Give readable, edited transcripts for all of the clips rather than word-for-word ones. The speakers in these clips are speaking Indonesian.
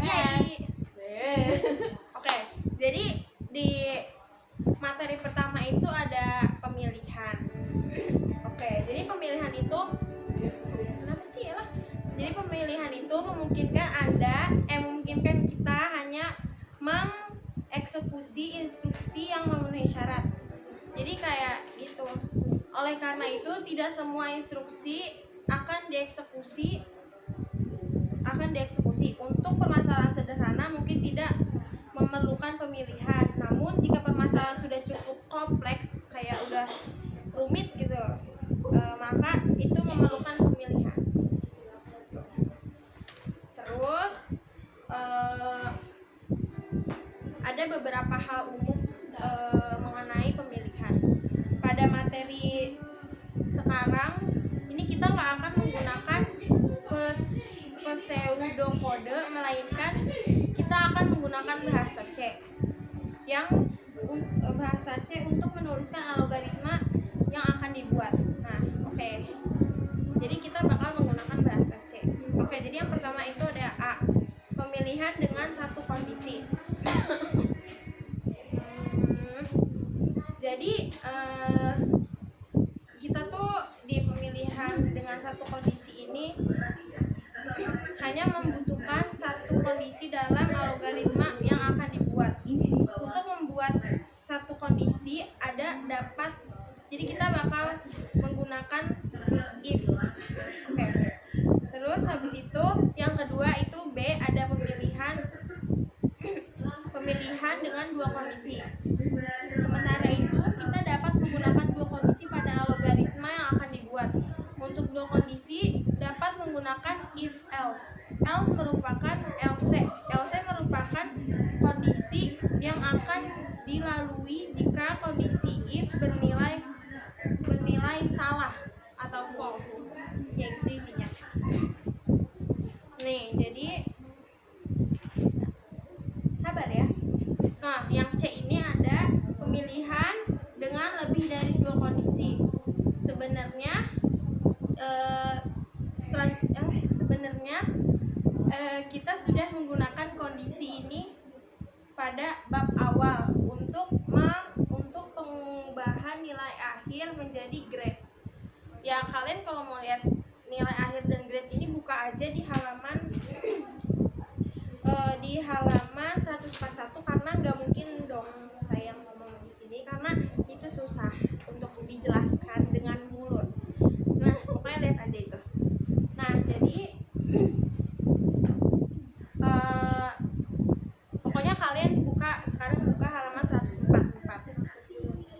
Yes. Oke, jadi di materi pertama itu ada pemilihan. Oke, jadi pemilihan itu kenapa sih ya? Jadi pemilihan itu memungkinkan kita hanya mengeksekusi instruksi yang memenuhi syarat. Jadi kayak gitu. Oleh karena itu tidak semua instruksi akan dieksekusi. Untuk permasalahan sederhana mungkin tidak memerlukan pemilihan. Namun jika permasalahan sudah cukup kompleks, kayak udah rumit gitu, maka itu memerlukan pemilihan. Terus ada beberapa hal umum mengenai pemilihan. Pada materi sekarang ini kita nggak akan menggunakan pseudokode, melainkan kita akan menggunakan bahasa C untuk menuliskan algoritma yang akan dibuat. Nah, oke. Jadi kita bakal menggunakan bahasa C. Oke, jadi yang pertama itu ada A, pemilihan dengan satu kondisi. Jadi kita tuh di pemilihan dengan satu kondisi ini hanya membutuhkan satu kondisi dalam algoritma yang akan dibuat. Untuk membuat satu kondisi jadi kita bakal menggunakan if. Oke. Terus habis itu yang kedua itu B, ada pemilihan dengan dua kondisi. Sementara itu kita dapat menggunakan dua kondisi pada algoritma yang akan dibuat. Untuk dua kondisi dapat menggunakan if else. Else merupakan kondisi yang akan dilalui jika kondisi if bernilai salah atau false. Ya gitu intinya. Nih, jadi sabar ya. Nah, yang C ini ada pemilihan dengan lebih dari dua kondisi. Sebenarnya kita sudah menggunakan kondisi ini pada bab awal untuk pengubahan nilai akhir menjadi grade. Ya, kalian kalau mau lihat nilai akhir dan grade ini buka aja di halaman 141, karena nggak mungkin dong saya ngomong di sini karena itu susah untuk dijelaskan dengan mulut. Nah, pokoknya lihat aja itu. Nah, jadi pokoknya kalian sekarang buka halaman 144.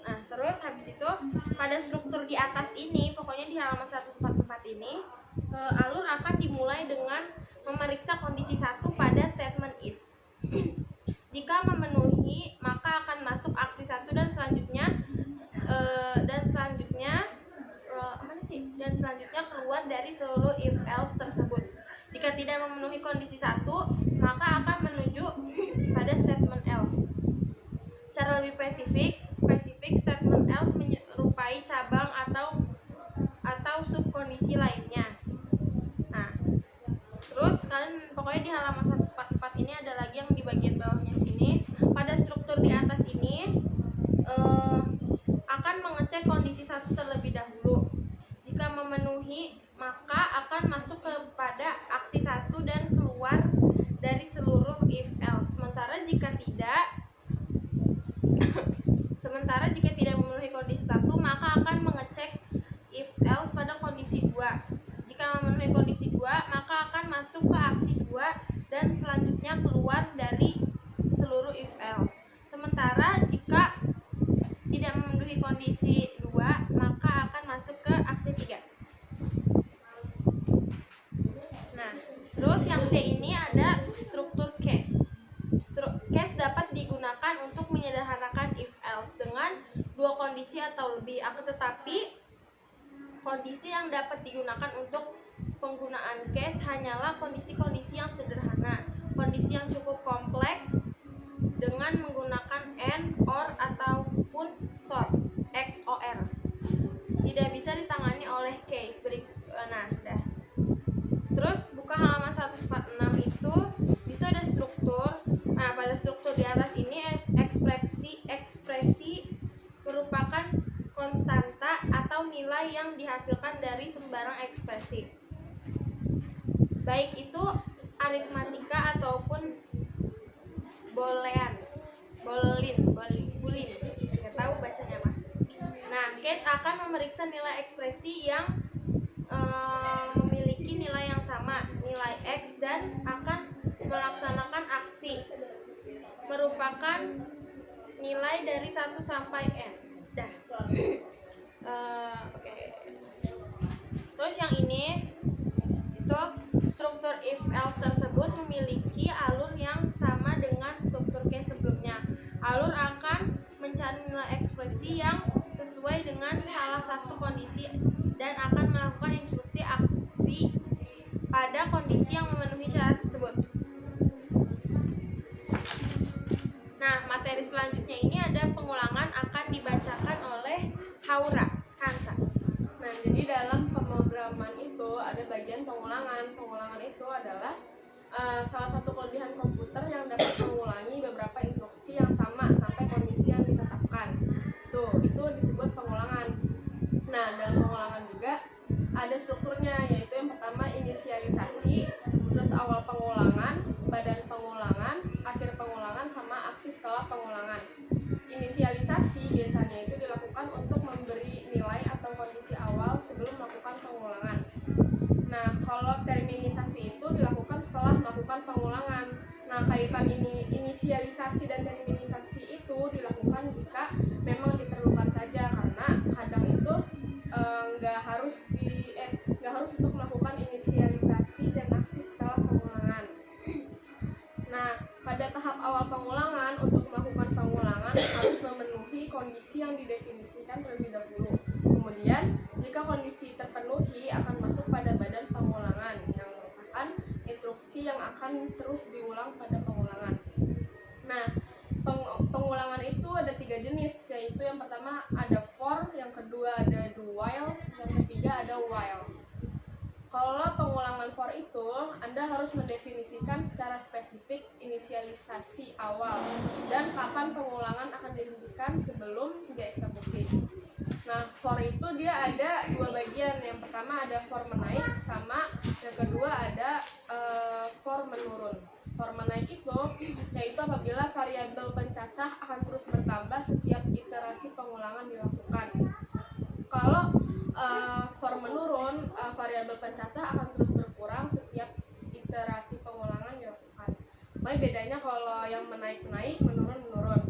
Nah, terus habis itu pada struktur di atas ini, pokoknya di halaman 144 ini, alur akan dimulai dengan memeriksa kondisi 1 pada statement if. Jika memenuhi, maka akan masuk aksi 1 dan selanjutnya keluar dari seluruh if else tersebut. Jika tidak memenuhi kondisi 1, maka akan menuju pada statement else. Cara lebih spesifik statement else menyerupai cabang atau subkondisi lainnya. Nah, terus kalian pokoknya di halaman 144 ini ada lagi yang di bagian bawahnya sini. Pada struktur di atas ini akan mengecek kondisi 1 terlebih dahulu. Jika memenuhi, maka akan masuk kepada aksi 1 dan keluar dari seluruh if else. Sementara jika tidak memenuhi kondisi 1, maka akan mengecek if else pada kondisi 2. Jika memenuhi kondisi 2, maka akan masuk ke aksi 2 dan selanjutnya keluar dari seluruh if else. Sementara jika tidak memenuhi kondisi 2, maka akan masuk ke aksi 3. Nah, terus yang D ini ada struktur case. Case dapat digunakan untuk menyederhanakan if else dengan dua kondisi atau lebih. Tetapi kondisi yang dapat digunakan untuk penggunaan case hanyalah kondisi-kondisi yang sederhana. Kondisi yang cukup kompleks dengan menggunakan AND, OR ataupun SOR, XOR tidak bisa ditangani oleh case. Nah, dah. Terus buka halaman 146 itu di ataupun boolean. Boolean, nggak tahu bacanya apa. Nah, case akan memeriksa nilai ekspresi yang memiliki nilai yang sama, nilai X, dan akan melaksanakan aksi merupakan nilai dari 1 sampai N. Dah. Oke. Terus yang ini itu struktur if else tersebut memiliki alur yang sama dengan struktur case sebelumnya. Alur akan mencari nilai ekspresi yang sesuai dengan salah satu kondisi dan akan melakukan instruksi aksi pada kondisi yang memenuhi syarat tersebut. Nah, materi selanjutnya ini ada pengulangan akan dibacakan oleh Haura Kansa. Nah, jadi dalam pemrograman itu ada bagian pengulangan. Pengulangan itu adalah salah satu kelebihan komputer yang dapat mengulangi beberapa instruksi yang sama sampai kondisi yang ditetapkan. Itu disebut pengulangan. Nah, dalam pengulangan juga ada strukturnya, yaitu yang pertama inisialisasi, terus awal pengulangan, badan pengulangan, akhir pengulangan, sama aksi setelah pengulangan. Inisialisasi biasanya itu dilakukan untuk memberi nilai atau kondisi awal sebelum melakukan pengulangan. Nah, kalau terminisasi itu dilakukan setelah melakukan pengulangan. Nah, kaitan ini inisialisasi dan terminisasi itu dilakukan jika memang diperlukan saja, karena kadang itu nggak harus untuk melakukan inisialisasi dan aksi setelah pengulangan. Nah, pada tahap awal pengulangan, untuk melakukan pengulangan harus memenuhi kondisi yang didefinisikan terlebih dahulu. Kemudian, jika kondisi terpenuhi, akan masuk pada badan pengulangan yang merupakan instruksi yang akan terus diulang pada pengulangan. Nah, pengulangan itu ada 3 jenis, yaitu yang pertama ada for, yang kedua ada do while, yang ketiga ada while. Kalau pengulangan for itu, Anda harus mendefinisikan secara spesifik inisialisasi awal dan kapan pengulangan akan dihentikan sebelum dieksekusi. Nah, for itu dia ada 2 bagian. Yang pertama ada for menaik, sama yang kedua ada for menurun. For menaik itu yaitu apabila variabel pencacah akan terus bertambah setiap iterasi pengulangan dilakukan. Kalau for menurun, variabel pencacah akan terus berkurang setiap iterasi pengulangan dilakukan. Baik, bedanya kalau yang menaik-naik, menurun-menurun.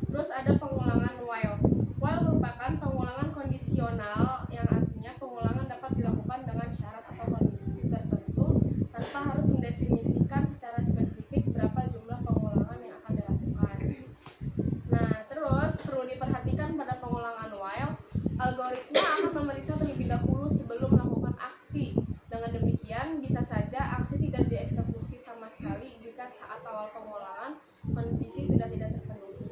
Terus ada pengulangan while. While merupakan pengulangan kondisional, yang artinya pengulangan dapat dilakukan dengan syarat atau kondisi tertentu tanpa harus mendefinisikan secara spesifik berapa jumlah pengulangan yang akan dilakukan. Nah, terus perlu diperhatikan pada pengulangan while, algoritma akan memeriksa terlebih dahulu sebelum melakukan aksi. Dengan demikian, bisa saja aksi tidak dieksekusi sama sekali jika saat awal pengulangan kondisi sudah tidak terpenuhi.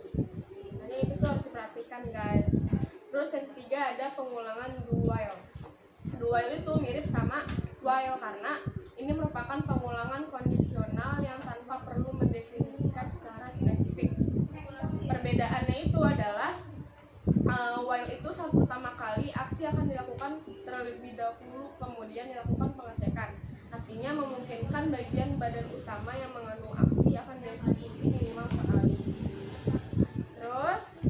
Nah, itu tuh harus diperhatikan, guys. Terus yang ketiga ada pengulangan do while. Do while itu mirip sama while karena ini merupakan pengulangan kondisional yang tanpa perlu mendefinisikan secara spesifik. Perbedaannya itu adalah while itu saat pertama kali aksi akan dilakukan terlebih dahulu, kemudian dilakukan pengecekan. Artinya memungkinkan bagian badan utama yang mengandung aksi akan dieksekusi minimal sekali. Terus,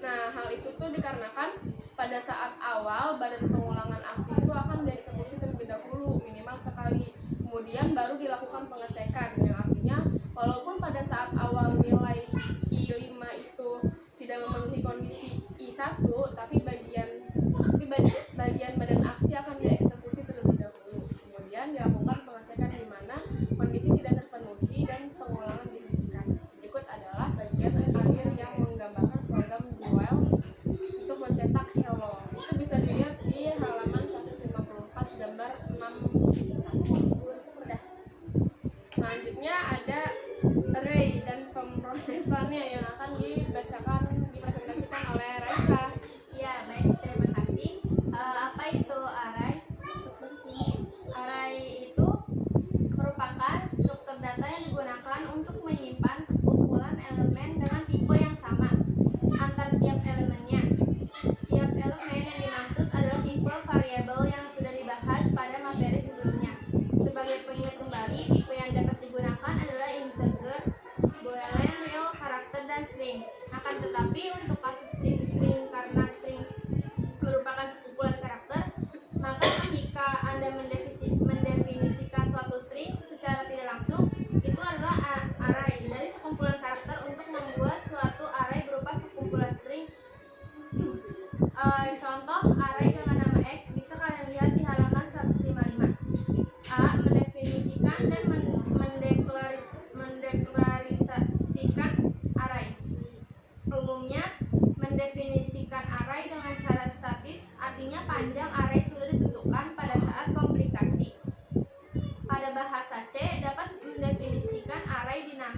nah hal itu tuh dikarenakan pada saat awal badan pengulangan aksi itu akan dieksekusi terlebih dahulu minimal sekali. Kemudian baru dilakukan pengecekan, yang artinya walaupun pada saat awal nilai I5 itu tidak memenuhi kondisi I1, tapi bagian badan aksi akan dieksekusi terlebih dahulu. Kemudian dilakukan pengecekan di mana kondisi tidak terpenuhi dan pengulangan dihentikan. Berikut adalah bagian akhir yang menggambarkan program do while untuk mencetak hello. Itu bisa dilihat di halaman 154 gambar 6. Udah. Selanjutnya ada array dan pemrosesannya yang akan dipresentasikan oleh Raisa. Ya, baik, terima kasih. Apa itu array? Array itu merupakan struktur data yang digunakan untuk menyimpan sekumpulan elemen dengan tipe yang sama antar tiap elemennya. Tiap elemen yang dimaksud adalah tipe variabel yang sudah dibahas pada materi sebelumnya. Sebagai pengingat kembali, tipe yang dapat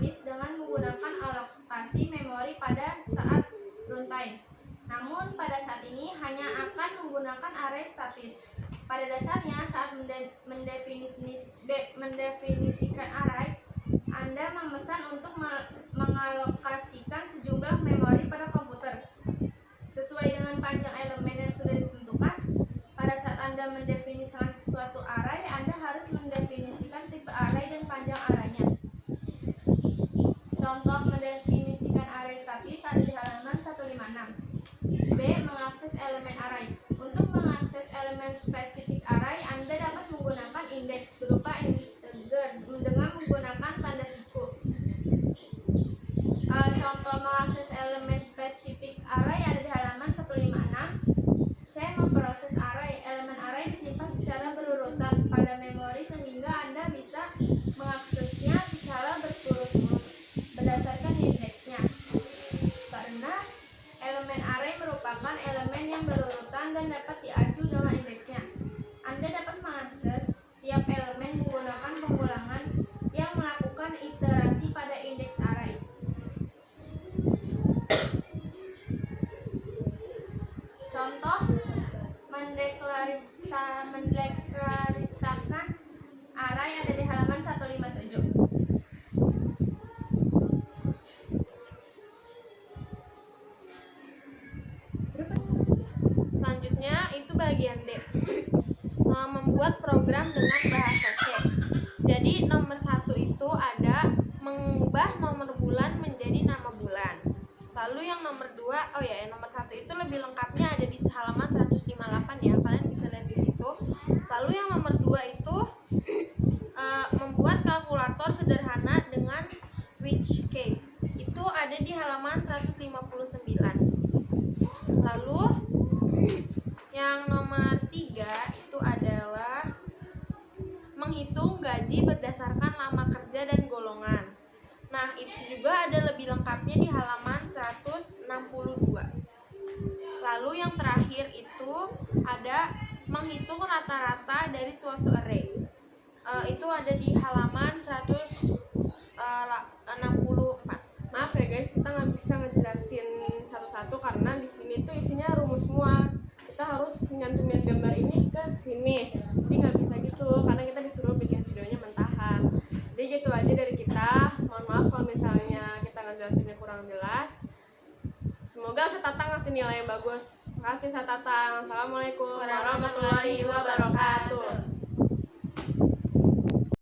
dinamis dengan menggunakan alokasi memori pada saat runtime. Namun pada saat ini hanya akan menggunakan array statis. Pada dasarnya saat mendefinisikan array, Anda memesan untuk mengalokasikan sejumlah memori pada komputer sesuai dengan panjang elemen yang sudah ditentukan. Pada saat Anda mendefinisikan suatu array, Anda harus mendefinisikan tipe array dan panjang arraynya. Contoh mendefinisikan array statis ada di halaman 156. B. Mengakses elemen array. Untuk mengakses elemen spesifik array, Anda dapat menggunakan indeks berupa integer dengan menggunakan tanda siku. Contoh mengakses elemen spesifik array ada di halaman 156. C. Memproses array. Elemen array disimpan secara berurutan pada memori sehingga Anda bisa mengaksesnya secara berturut-turut berdasarkan indeksnya. Karena elemen array merupakan elemen yang berurutan dan dapat diacu dengan indeksnya, Anda dapat mengakses tiap elemen menggunakan pengulangan yang melakukan iterasi pada indeks array. Contoh mendeklarasikan array ada di halaman 157. Selanjutnya itu bagian D. Membuat program dengan bahasa C. Jadi nomor 1 itu ada mengubah nomor bulan menjadi nama bulan. Lalu yang nomor 2, nomor 1 itu lebih lengkapnya ada di halaman 158 ya. Kalian bisa lihat di situ. Lalu yang nomor 2 itu membuat kalkulator sederhana dengan switch case. Itu ada di halaman 159. Lalu yang nomor 3 itu adalah menghitung gaji berdasarkan lama kerja dan golongan. Nah, itu juga ada lebih lengkapnya di halaman 162. Lalu yang terakhir itu ada menghitung rata-rata dari suatu array. Itu ada di halaman 164. Maaf ya guys, kita nggak bisa ngejelasin satu-satu karena di sini tuh isinya rumus semua. Kita harus nyantumin gambar ini ke sini. Jadi nggak bisa gitu karena kita disuruh bikin videonya mentahan. Jadi gitu aja dari kita. Mohon maaf kalau misalnya kita ngejelasinnya kurang jelas. Semoga Satatang ngasih nilai yang bagus. Terima kasih Satatang. Assalamualaikum warahmatullahi wabarakatuh.